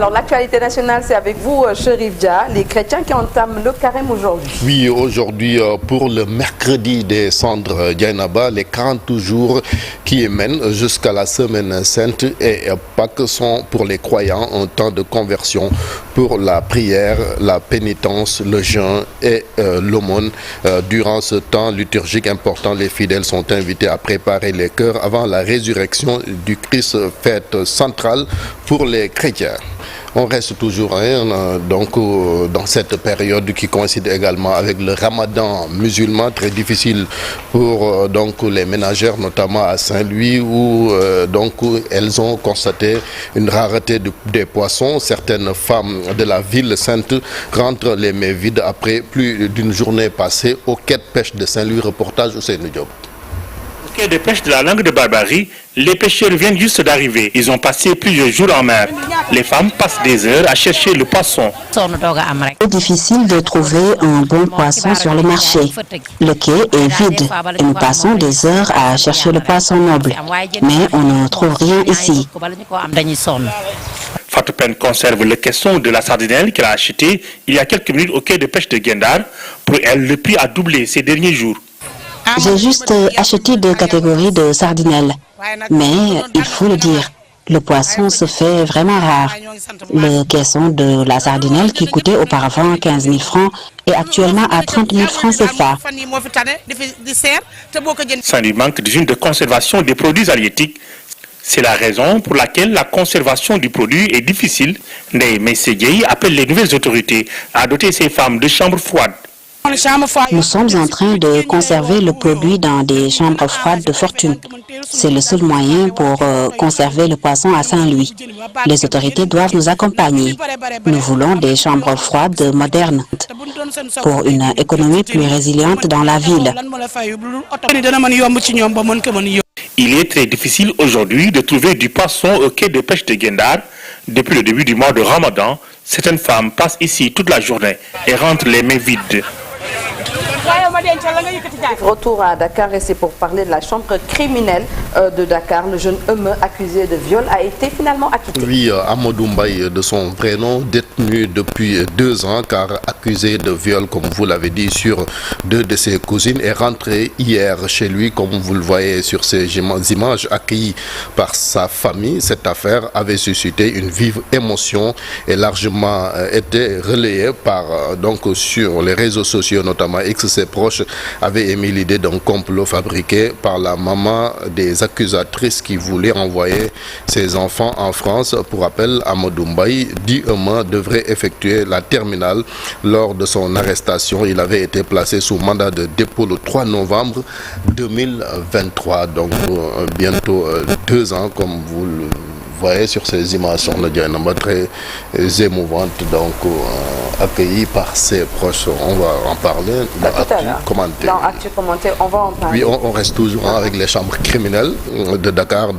Alors, l'actualité nationale, c'est avec vous, Chérif Dia, les chrétiens qui entament le carême aujourd'hui. Oui, aujourd'hui, pour le mercredi des cendres Dieynaba, les 40 jours qui mènent jusqu'à la semaine sainte et Pâques sont pour les croyants un temps de conversion pour la prière, la pénitence, le jeûne et l'aumône. Durant ce temps liturgique important, les fidèles sont invités à préparer les cœurs avant la résurrection du Christ, fête centrale pour les chrétiens. On reste toujours dans cette période qui coïncide également avec le ramadan musulman, très difficile pour les ménagères, notamment à Saint-Louis, où elles ont constaté une rareté des poissons. Certaines femmes de la ville sainte rentrent les mains vides après plus d'une journée passée au quai de pêche de Saint-Louis. Reportage Ousseynou Diop. Au quai de pêche de la langue de Barbarie, les pêcheurs viennent juste d'arriver. Ils ont passé plusieurs jours en mer. Les femmes passent des heures à chercher le poisson. C'est difficile de trouver un bon poisson sur le marché. Le quai est vide et nous passons des heures à chercher le poisson noble. Mais on ne trouve rien ici. Fatou Pen conserve le caisson de la sardinelle qu'elle a acheté il y a quelques minutes au quai de pêche de Gendar. Pour elle, le prix a doublé ces derniers jours. J'ai juste acheté 2 catégories de sardinelles. Mais il faut le dire, le poisson se fait vraiment rare. Le caisson de la sardinelle qui coûtait auparavant 15 000 francs est actuellement à 30 000 francs CFA. Saint-Louis manque d'usine de conservation des produits halieutiques. C'est la raison pour laquelle la conservation du produit est difficile. Ndeye Mességué appelle les nouvelles autorités à doter ces femmes de chambres froides. Nous sommes en train de conserver le produit dans des chambres froides de fortune. C'est le seul moyen pour conserver le poisson à Saint-Louis. Les autorités doivent nous accompagner. Nous voulons des chambres froides modernes pour une économie plus résiliente dans la ville. Il est très difficile aujourd'hui de trouver du poisson au quai de pêche de Gendar. Depuis le début du mois de Ramadan, certaines femmes passent ici toute la journée et rentrent les mains vides. Retour à Dakar et c'est pour parler de la chambre criminelle de Dakar. Le jeune homme accusé de viol a été finalement acquitté. Oui, Amadou Mbaye de son prénom, détenu depuis 2 ans car accusé de viol, comme vous l'avez dit, sur 2 de ses cousines, est rentré hier chez lui, comme vous le voyez sur ces images accueillies par sa famille. Cette affaire avait suscité une vive émotion et largement été relayée par sur les réseaux sociaux, notamment X. Ses proches avaient émis l'idée d'un complot fabriqué par la maman des accusatrices qui voulait renvoyer ses enfants en France. Pour rappel, Amadou Mbaye, dit Euma, devrait effectuer la terminale. Lors de son arrestation, il avait été placé sous mandat de dépôt le 3 novembre 2023. Donc bientôt 2 ans, comme vous le voyez sur ces images, on a dit un homme très émouvante, accueilli par ses proches. On va en parler dans Actu Commenté. Dans Actu Commenté, on va en parler. Oui, on reste toujours avec les chambres criminelles de Dakar,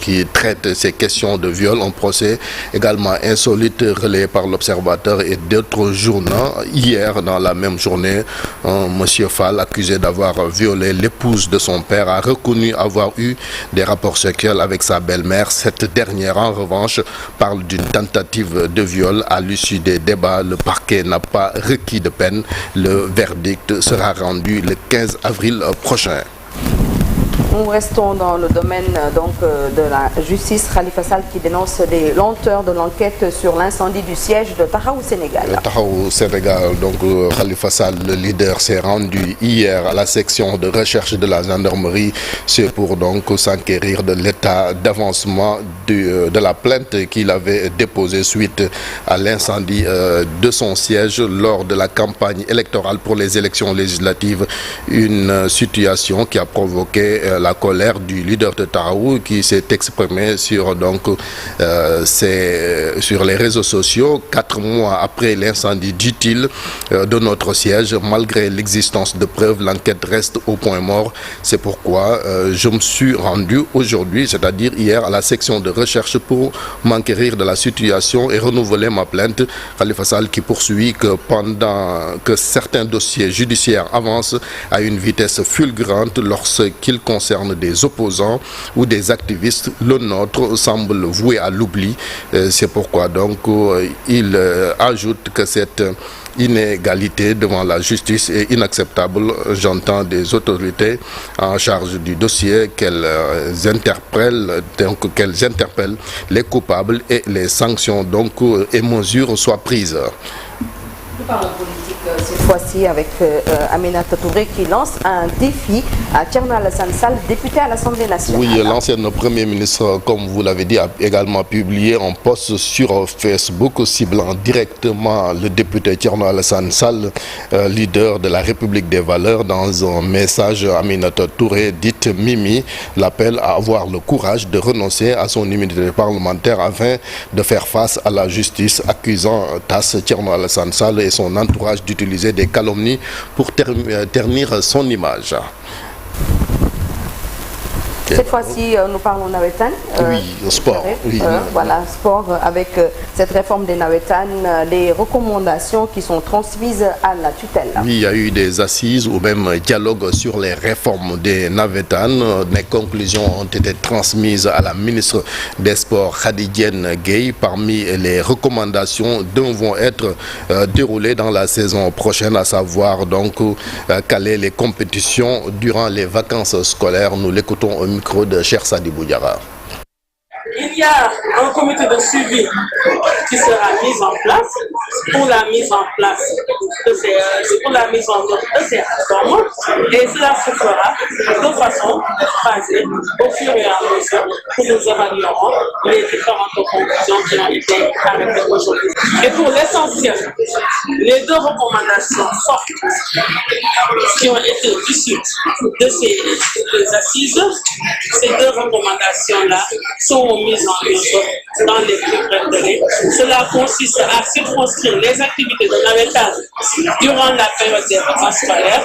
qui traitent ces questions de viol. Un procès également insolite relayé par l'Observateur et d'autres journaux. Hier, dans la même journée, monsieur Fall, accusé d'avoir violé l'épouse de son père, a reconnu avoir eu des rapports sexuels avec sa belle-mère. Cette dernière, en revanche, parle d'une tentative de viol. À l'issue des débats, le parquet n'a pas requis de peine. Le verdict sera rendu le 15 avril prochain. Nous restons dans le domaine de la justice. Khalifa Sall qui dénonce les lenteurs de l'enquête sur l'incendie du siège de Tahaou Sénégal. Tahaou Sénégal, Khalifa Sall, le leader, s'est rendu hier à la section de recherche de la gendarmerie. C'est pour s'enquérir de l'état d'avancement de la plainte qu'il avait déposée suite à l'incendie de son siège lors de la campagne électorale pour les élections législatives. Une situation qui a provoqué la colère du leader de Tahaou qui s'est exprimé sur les réseaux sociaux. 4 mois après l'incendie, dit-il, de notre siège, malgré l'existence de preuves, l'enquête reste au point mort. C'est pourquoi je me suis rendu aujourd'hui, c'est-à-dire hier, à la section de recherche pour m'enquérir de la situation et renouveler ma plainte. Khalifa Sall qui poursuit que pendant que certains dossiers judiciaires avancent à une vitesse fulgurante lorsqu'ils concernent concerne des opposants ou des activistes, le nôtre semble voué à l'oubli. C'est pourquoi donc il ajoute que cette inégalité devant la justice est inacceptable. J'entends des autorités en charge du dossier qu'elles interpellent les coupables et les sanctions et mesures soient prises. Nous parlons politique cette fois-ci avec Aminata Touré qui lance un défi à Thierno Alassane Sall, député à l'Assemblée nationale. Oui, l'ancienne Premier ministre, comme vous l'avez dit, a également publié un post sur Facebook ciblant directement le député Thierno Alassane Sall, leader de la République des valeurs. Dans un message, Aminata Touré, dite Mimi, l'appelle à avoir le courage de renoncer à son immunité parlementaire afin de faire face à la justice, accusant TAS Thierno Alassane Sall et son entourage d'utiliser des calomnies pour ternir son image. Cette fois-ci, nous parlons nawetan. Oui, sport. Voilà, sport avec cette réforme des nawetan, les recommandations qui sont transmises à la tutelle. Oui, il y a eu des assises ou même dialogue sur les réformes des nawetan. Les conclusions ont été transmises à la ministre des Sports, Khadidienne Gueye. Parmi les recommandations vont être déroulées dans la saison prochaine, à savoir donc caler les compétitions durant les vacances scolaires. Nous l'écoutons au micro de Cheikh Sadibou Diarra. Il y a un comité de suivi qui sera mis en place pour la mise en place de ces réformes, et cela se fera de façon basée au fur et à mesure que nous évaluerons les différentes conclusions qui ont été arrêtées aujourd'hui. Et pour l'essentiel, les deux recommandations fortes qui ont été issues de ces assises, ces deux recommandations-là sont mises en œuvre dans les plus brefs délais. Cela consiste à circonscrire les activités de navetage durant la période des vacances scolaires.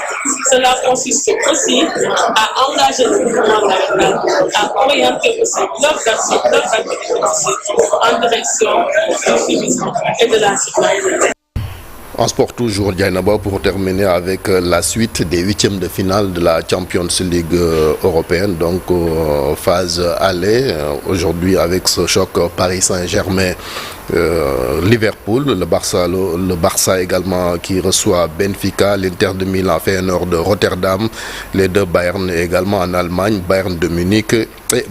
Cela consiste aussi à engager le mouvement navetal, à orienter aussi leurs activités en direction du civisme et de la citoyenneté. En sport toujours, Dianaba, pour terminer avec la suite des huitièmes de finale de la Champions League européenne, donc phase aller. Aujourd'hui avec ce choc Paris Saint-Germain, Liverpool, le Barça également qui reçoit Benfica, l'Inter de Milan, Feyenoord de Rotterdam, les deux Bayern également en Allemagne, Bayern de Munich et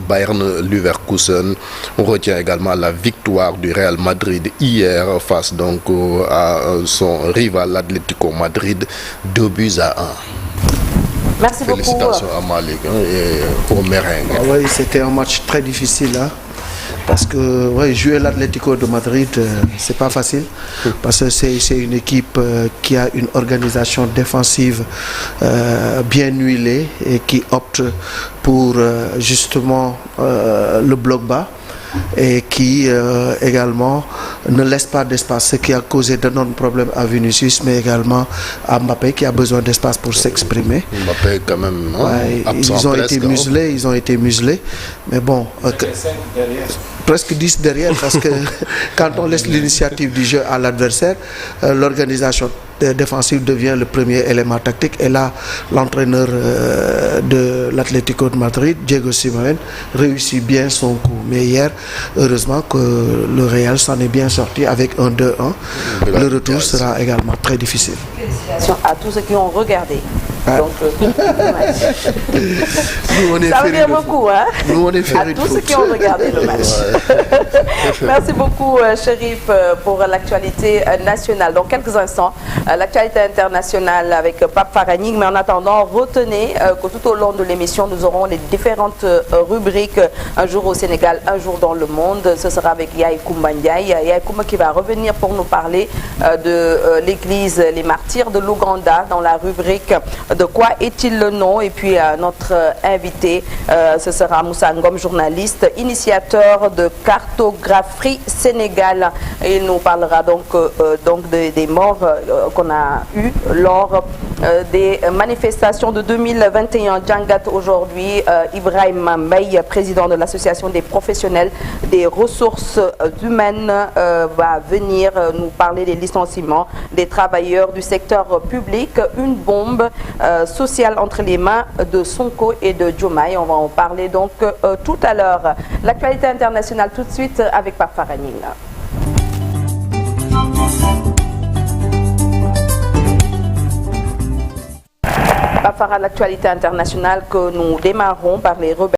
Bayern Leverkusen. On retient également la victoire du Real Madrid hier face donc à son rival l'Atlético Madrid, 2-1. Merci beaucoup. Félicitations à Malik et au merengue. Oui, c'était un match très difficile. Parce que jouer l'Atlético de Madrid, c'est pas facile. Parce que c'est une équipe qui a une organisation défensive bien huilée et qui opte pour justement le bloc bas. Et qui également ne laisse pas d'espace, ce qui a causé d'énormes problèmes à Vinicius, mais également à Mbappé qui a besoin d'espace pour s'exprimer. Mbappé quand même, ils ont été muselés, mais bon, presque 10 derrière, parce que quand on laisse l'initiative du jeu à l'adversaire, l'organisation défensive devient le premier élément tactique, et là l'entraîneur de l'Atlético de Madrid, Diego Simeone, réussit bien son coup. Mais hier, heureusement que le Real s'en est bien sorti avec un 2-1. Le retour sera également très difficile. Félicitations à tous ceux qui ont regardé. Donc, ça veut dire beaucoup, hein? Nous, on est à tous ceux qui ont regardé le match. Merci beaucoup, Chérif, pour l'actualité nationale. Dans quelques instants, l'actualité internationale avec Pape Faraning. Mais en attendant, retenez que tout au long de l'émission, nous aurons les différentes rubriques. Un jour au Sénégal, un jour dans le monde. Ce sera avec Yaï Koumba Ndiaye. Yaï Koumba qui va revenir pour nous parler de l'église Les Martyrs de l'Ouganda dans la rubrique de quoi est-il le nom. Et puis notre invité, ce sera Moussa Ngom, journaliste, initiateur de Cartographie Sénégal. Et il nous parlera donc des morts qu'on a eu lors des manifestations de 2021. Djangat aujourd'hui, Ibrahim Mbaye, président de l'association des professionnels des ressources humaines, va venir nous parler des licenciements des travailleurs du secteur public. Une bombe sociale entre les mains de Sonko et de Diomaye. On va en parler donc tout à l'heure. L'actualité internationale tout de suite avec Pape Faragning. Pape Farah, l'actualité internationale que nous démarrons par les rebelles.